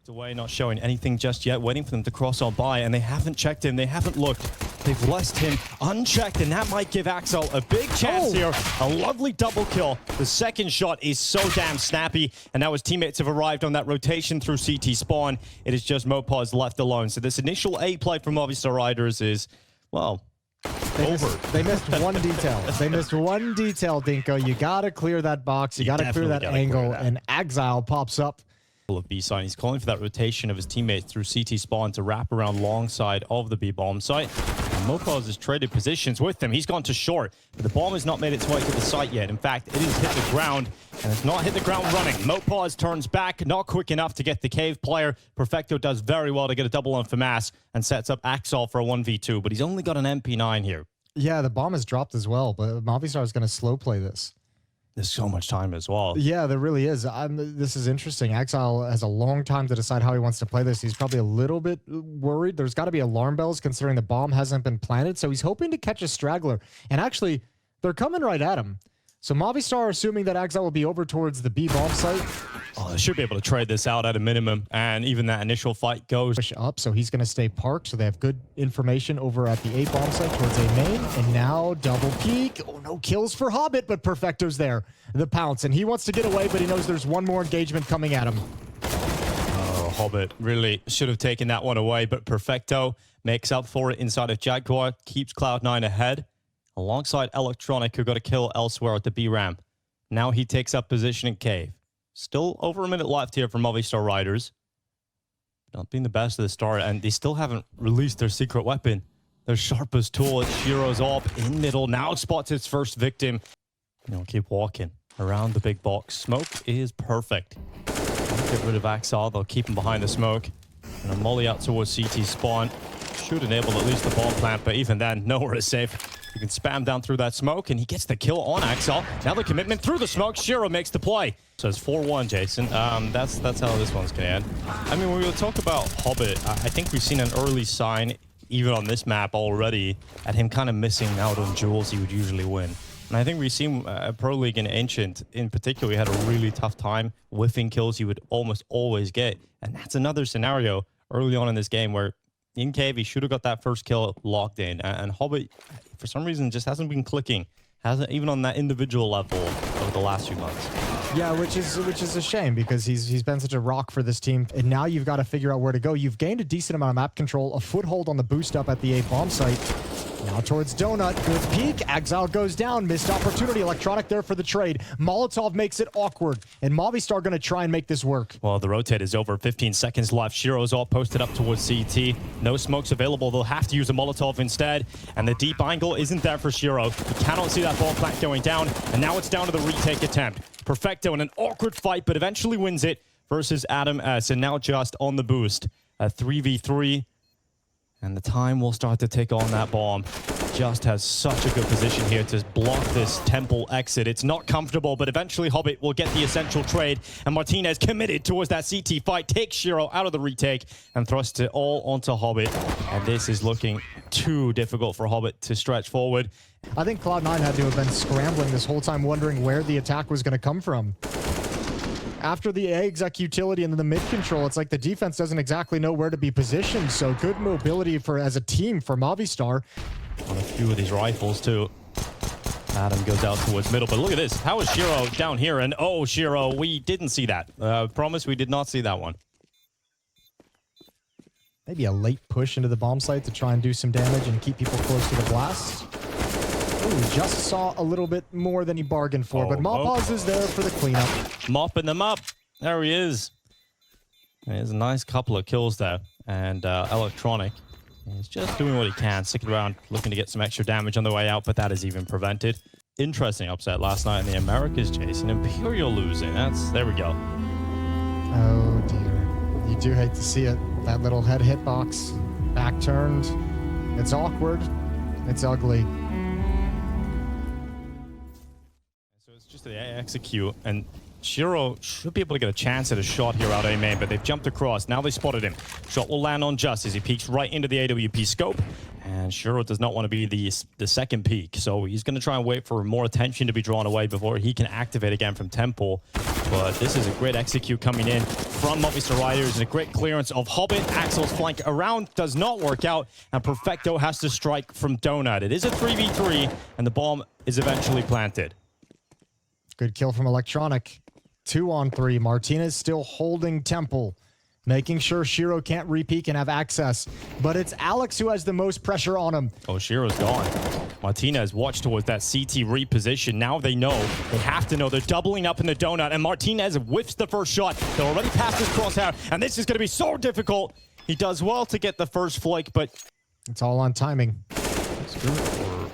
Away, not showing anything just yet, waiting for them to cross on by, and they haven't checked him, they haven't looked. They've left him unchecked, and that might give Axel a big chance here. A lovely double kill. The second shot is so damn snappy, and now his teammates have arrived on that rotation through CT spawn. It is just mopoz left alone. So this initial A play from Movistar Riders is, well, They missed one detail. They missed one detail, Dinko. You gotta clear that box. You gotta clear that angle, and Axel pops up. Of B side. He's calling for that rotation of his teammates through CT spawn to wrap around long side of the B bomb site. And mopoz has traded positions with them. He's gone to short, but the bomb has not made its way to the site yet. In fact, it has hit the ground, and it's not hit the ground running. mopoz turns back, not quick enough to get the cave player. Perfecto does very well to get a double on flamez and sets up Axel for a 1v2, but he's only got an MP9 here. Yeah, the bomb has dropped as well, but Movistar is going to slow play this. There's so much time as well. Yeah, there really is. This is interesting. Axel has a long time to decide how he wants to play this. He's probably a little bit worried. There's got to be alarm bells considering the bomb hasn't been planted. So he's hoping to catch a straggler. And actually, they're coming right at him. So Movistar are assuming that Axel will be over towards the B bomb site. Oh, they should be able to trade this out at a minimum. And even that initial fight goes Push up, so he's going to stay parked. So they have good information over at the A bomb site towards A main. And now double peek. Oh, no kills for Hobbit, but Perfecto's there. The pounce. And he wants to get away, but he knows there's one more engagement coming at him. Oh, Hobbit really should have taken that one away, but Perfecto makes up for it inside of Jaguar, keeps Cloud9 ahead, alongside Electronic, who got a kill elsewhere at the B ramp. Now he takes up position in Cave. Still over a minute left here for Movistar Riders. Not being the best of the start, and they still haven't released their secret weapon. Their sharpest tool, it's Shiro's AWP in middle. Now spots its first victim. You know, keep walking around the big box. Smoke is perfect. Get rid of Axel. They'll keep him behind the smoke. And a molly out towards CT spawn. Should enable at least the bomb plant, but even then, nowhere is safe. You can spam down through that smoke, and he gets the kill on Axel. Now the commitment through the smoke. Shiro makes the play. So it's 4-1, Jason. That's how this one's going to end. I mean, when we talk about Hobbit, I think we've seen an early sign, even on this map already, at him kind of missing out on duels he would usually win. And I think we've seen Pro League and Ancient in particular, he had a really tough time whiffing kills he would almost always get. And that's another scenario early on in this game where in Cave, he should have got that first kill locked in. And Hobbit, for some reason, just hasn't been clicking. Hasn't even on that individual level over the last few months. Yeah, which is a shame because he's been such a rock for this team. And now you've got to figure out where to go. You've gained a decent amount of map control, a foothold on the boost up at the A bomb site. Now towards Donut, good peek. Axel goes down, missed opportunity. Electronic there for the trade. Molotov makes it awkward, and Movistar going to try and make this work. Well, the rotate is over. 15 seconds left. Shiro's all posted up towards CT. No smokes available. They'll have to use a Molotov instead. And the deep angle isn't there for Shiro. He cannot see that bomb plant going down. And now it's down to the retake attempt. Perfecto in an awkward fight, but eventually wins it versus Adam S. And now just on the boost. A 3v3. And the time will start to tick on that bomb. Just has such a good position here to block this temple exit. It's not comfortable, but eventually Hobbit will get the essential trade. And Martinez committed towards that CT fight, takes Shiro out of the retake and thrusts it all onto Hobbit. And this is looking too difficult for Hobbit to stretch forward. I think Cloud9 had to have been scrambling this whole time, wondering where the attack was going to come from. After the A exec utility and then the mid control, it's like the defense doesn't exactly know where to be positioned. So good mobility as a team for Movistar. On a few of these rifles too. Adam goes out towards middle, but look at this. How is Shiro down here? And oh, Shiro, we didn't see that. Promise we did not see that one. Maybe a late push into the bomb site to try and do some damage and keep people close to the blast. Ooh, just saw a little bit more than he bargained for, but mopoz is there for the cleanup. Mopping them up. There he is. There's a nice couple of kills there. And Electronic, he's just doing what he can, sticking around, looking to get some extra damage on the way out, but that is even prevented. Interesting upset last night in the Americas, Jason. Imperial losing. There we go. Oh, dear. You do hate to see it. That little head hitbox, back turned. It's awkward. It's ugly. So it's just the execute, and Shiro should be able to get a chance at a shot here out A main, but they've jumped across. Now they spotted him. Shot will land on Just as he peeks right into the AWP scope. And Shiro does not want to be the second peak, so he's going to try and wait for more attention to be drawn away before he can activate again from Temple. But this is a great execute coming in from Movistar Riders and a great clearance of Hobbit. Axel's flank around does not work out, and Perfecto has to strike from Donut. It is a 3v3, and the bomb is eventually planted. Good kill from Electronic. 2-on-3. Martinez still holding Temple, making sure Shiro can't re-peek and have access. But it's Alex who has the most pressure on him. Oh, Shiro's gone. Martinez watched towards that CT reposition. Now they know. They have to know. They're doubling up in the donut, and Martinez whiffs the first shot. They're already past his crosshair, and this is going to be so difficult. He does well to get the first flake, but it's all on timing. It's good for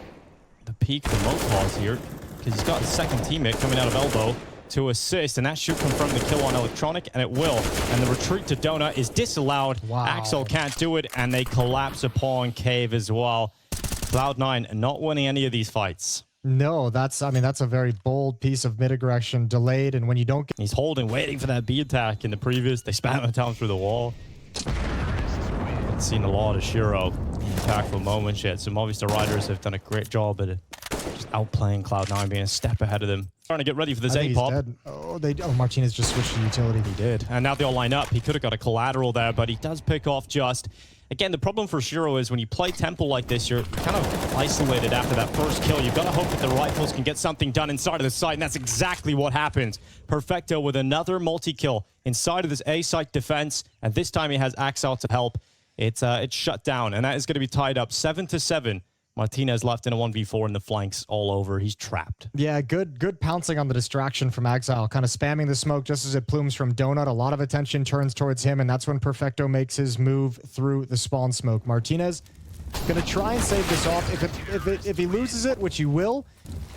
the peak for mouz here, because he's got a second teammate coming out of elbow to assist, and that should confirm the kill on Electronic, and it will. And the retreat to Donut is disallowed. Wow. Axel can't do it, and they collapse upon Cave as well. Cloud9 not winning any of these fights. No, that's a very bold piece of mid-aggression, delayed, and when you don't get... He's holding, waiting for that B attack in the previous. They spam him down through the wall. Haven't seen a lot of Shiro in impactful moments yet, so Movistar Riders have done a great job at just outplaying Cloud9, being a step ahead of them. Trying to get ready for this A-pop. Oh, Martinez just switched to utility. He did. And now they all line up. He could have got a collateral there, but he does pick off Just. Again, the problem for Shiro is when you play Temple like this, you're kind of isolated after that first kill. You've got to hope that the rifles can get something done inside of the site, and that's exactly what happens. Perfecto with another multi-kill inside of this A-site defense, and this time he has Axel to help. It's shut down, and that is going to be tied up 7-7. Martinez left in a 1v4 in the flanks all over. He's trapped. Yeah, good pouncing on the distraction from Exile, kind of spamming the smoke just as it plumes from Donut. A lot of attention turns towards him, and that's when Perfecto makes his move through the spawn smoke. Martinez gonna try and save this off. If he loses it, which he will.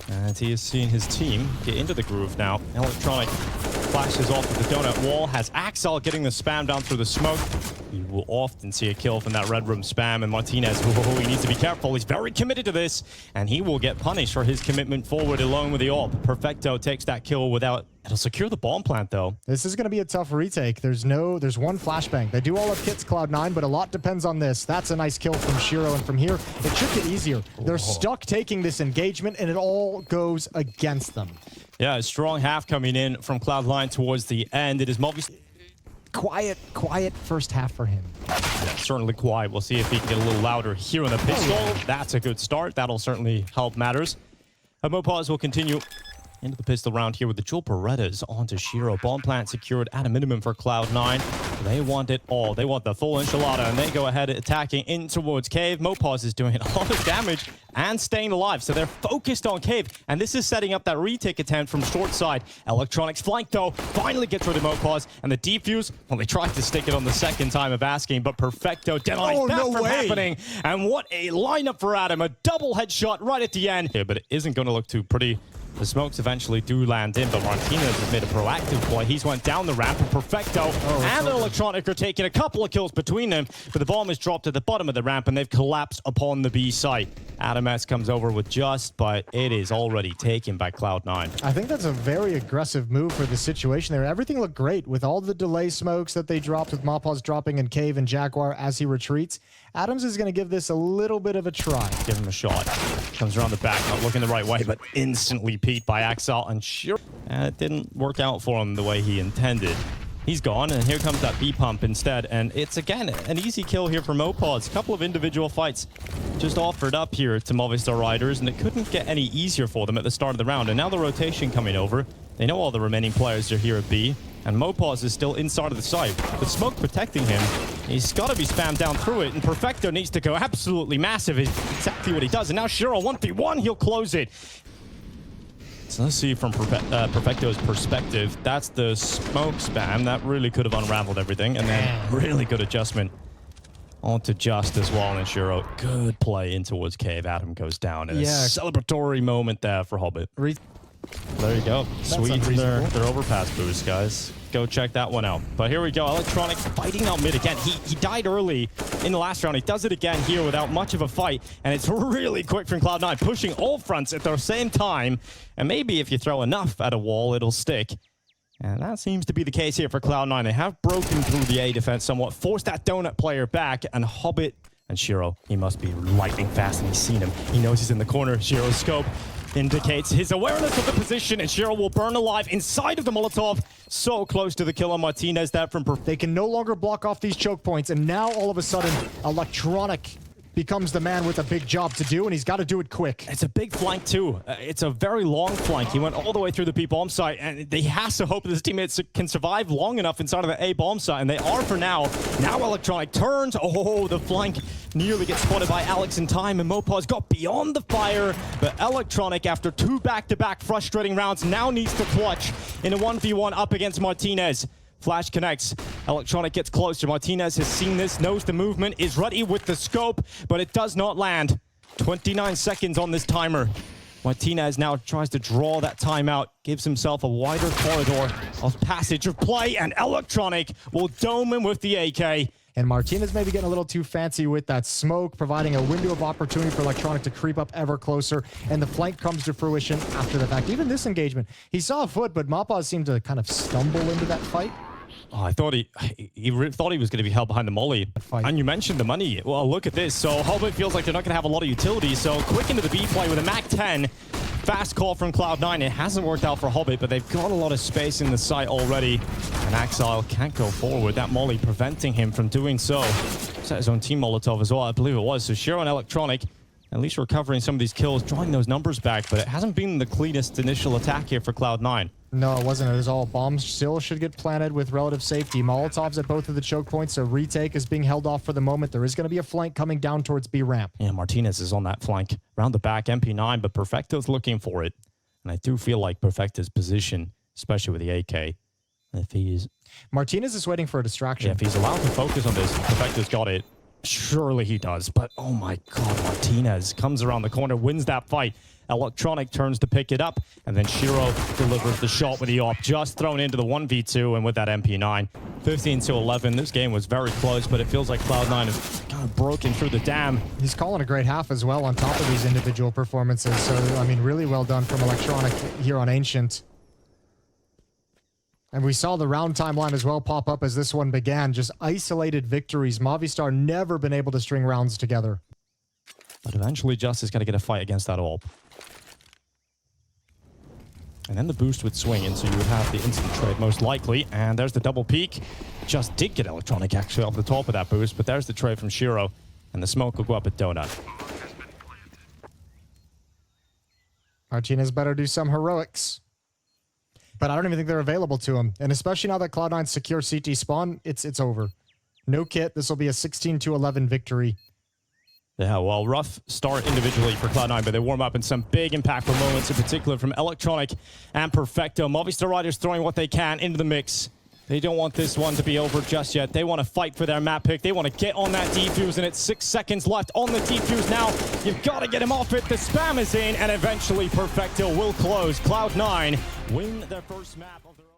And he is seeing his team get into the groove now. Electronic flashes off of the Donut wall, has Axel getting the spam down through the smoke. You will often see a kill from that red room spam, and Martinez, he needs to be careful. He's very committed to this, and he will get punished for his commitment forward alone with the AWP. Perfecto takes that kill without... It'll secure the bomb plant, though. This is going to be a tough retake. There's one flashbang. They do all have kits, Cloud9, but a lot depends on this. That's a nice kill from Shiro, and from here, it should get easier. They're stuck taking this engagement, and it all goes against them. Yeah, a strong half coming in from Cloud9 towards the end. It is Movistar. Quiet first half for him. Yeah, certainly quiet. We'll see if he can get a little louder here on the pistol. That's a good start. That'll certainly help matters. mouz will continue into the pistol round here with the Jewel Berettas onto Shiro. Bomb plant secured at a minimum for Cloud9. They want it all. They want the full enchilada, and they go ahead attacking in towards Cave. mouz is doing a lot of damage and staying alive, so they're focused on Cave, and this is setting up that retake attempt from short side. Electronics flank, though, finally gets rid of mouz, and the defuse, well, they tried to stick it on the second time of asking, but Perfecto denies that from happening. And what a lineup for Adam. A double headshot right at the end. Yeah, but it isn't going to look too pretty. The smokes eventually do land in, but Martinez has made a proactive play. He's went down the ramp, and Perfecto and Electronic are taking a couple of kills between them, but the bomb is dropped at the bottom of the ramp, and they've collapsed upon the B site. Adam S comes over with Just, but it is already taken by Cloud9. I think that's a very aggressive move for the situation there. Everything looked great with all the delay smokes that they dropped, with mouz dropping in Cave and Jaguar as he retreats. Adams is going to give this a little bit of a try. Give him a shot. Comes around the back, not looking the right way, but instantly peaked by Axel, and Shiro. And it didn't work out for him the way he intended. He's gone, and here comes that B-pump instead, and it's, again, an easy kill here for mouz. A couple of individual fights just offered up here to Movistar Riders, and it couldn't get any easier for them at the start of the round, and now the rotation coming over. They know all the remaining players are here at B, and mouz is still inside of the site. With smoke protecting him, he's got to be spammed down through it, and Perfecto needs to go absolutely massive. It's exactly what he does, and now Shiro 1v1, he'll close it. So let's see from Perfecto's perspective. That's the smoke spam. That really could have unraveled everything. And then really good adjustment onto Just as well. And Shiro, good play in towards Cave. Adam goes down. And a celebratory moment there for Hobbit. There you go. Sweet their overpass boost, guys. Go check that one out. But here we go. Electronic fighting out mid again. He died early in the last round. He does it again here without much of a fight. And it's really quick from Cloud9, pushing all fronts at the same time. And maybe if you throw enough at a wall, it'll stick. And that seems to be the case here for Cloud9. They have broken through the A defense somewhat, forced that donut player back, and Hobbit and Shiro, he must be lightning fast, and he's seen him. He knows he's in the corner. Shiro's scope indicates his awareness of the position, and Shiro will burn alive inside of the Molotov. So close to the kill on Martinez. That from... They can no longer block off these choke points, and now all of a sudden, Electronic becomes the man with a big job to do, and he's got to do it quick. It's a big flank, too. It's a very long flank. He went all the way through the B bomb site, and he has to hope that his teammates can survive long enough inside of the A bomb site, and they are for now. Now Electronic turns. Oh, the flank nearly gets spotted by Alex in time, and Mopaz got beyond the fire, but Electronic, after 2 back-to-back frustrating rounds, now needs to clutch in a 1v1 up against Martinez. Flash connects. Electronic gets closer. Martinez has seen this, knows the movement, is ready with the scope, but it does not land. 29 seconds on this timer. Martinez now tries to draw that timeout, gives himself a wider corridor of passage of play, and Electronic will dome him with the AK. And Martinez may be getting a little too fancy with that smoke, providing a window of opportunity for Electronic to creep up ever closer, and the flank comes to fruition after the fact. Even this engagement, he saw a foot, but Mopaz seemed to kind of stumble into that fight. Oh, I thought he thought he was going to be held behind the molly. And you mentioned the money. Well, look at this. So Hobbit feels like they're not going to have a lot of utility. So quick into the B play with a Mac 10. Fast call from Cloud9. It hasn't worked out for Hobbit, but they've got a lot of space in the site already. And Axile can't go forward. That molly preventing him from doing so. Set his own team Molotov as well, I believe it was. So Shiro and Electronic, at least recovering some of these kills, drawing those numbers back, but it hasn't been the cleanest initial attack here for Cloud9. No, it wasn't. It was all bombs still should get planted with relative safety. Molotovs at both of the choke points, so retake is being held off for the moment. There is going to be a flank coming down towards B ramp. Yeah, Martinez is on that flank. Around the back, MP9, but Perfecto's looking for it. And I do feel like Perfecto's position, especially with the AK, if he's... Martinez is waiting for a distraction. Yeah, if he's allowed to focus on this, Perfecto's got it. Surely he does, but oh my god, Martinez comes around the corner, wins that fight. Electronic turns to pick it up, and then Shiro delivers the shot with the op, just thrown into the 1v2, and with that MP9. 15-11, this game was very close, but it feels like Cloud9 has kind of broken through the dam. He's calling a great half as well on top of these individual performances, so, I mean, really well done from Electronic here on Ancient. And we saw the round timeline as well pop up as this one began. Just isolated victories. Movistar never been able to string rounds together. But eventually Justice got to get a fight against that AWP. And then the boost would swing in, so you would have the instant trade most likely. And there's the double peek. Just did get Electronic actually off the top of that boost, but there's the trade from Shiro. And the smoke will go up at Donut. Martinez better do some heroics. But I don't even think they're available to him. And especially now that Cloud9 secure CT spawn, it's over. No kit. This will be a 16-11 victory. Yeah, well, rough start individually for Cloud9, but they warm up in some big impactful moments, in particular from Electronic and Perfecto. Movistar Riders throwing what they can into the mix. They don't want this one to be over just yet. They want to fight for their map pick. They want to get on that defuse, and it's 6 seconds left on the defuse now. You've got to get him off it. The spam is in, and eventually Perfecto will close. Cloud9 win their first map of their own.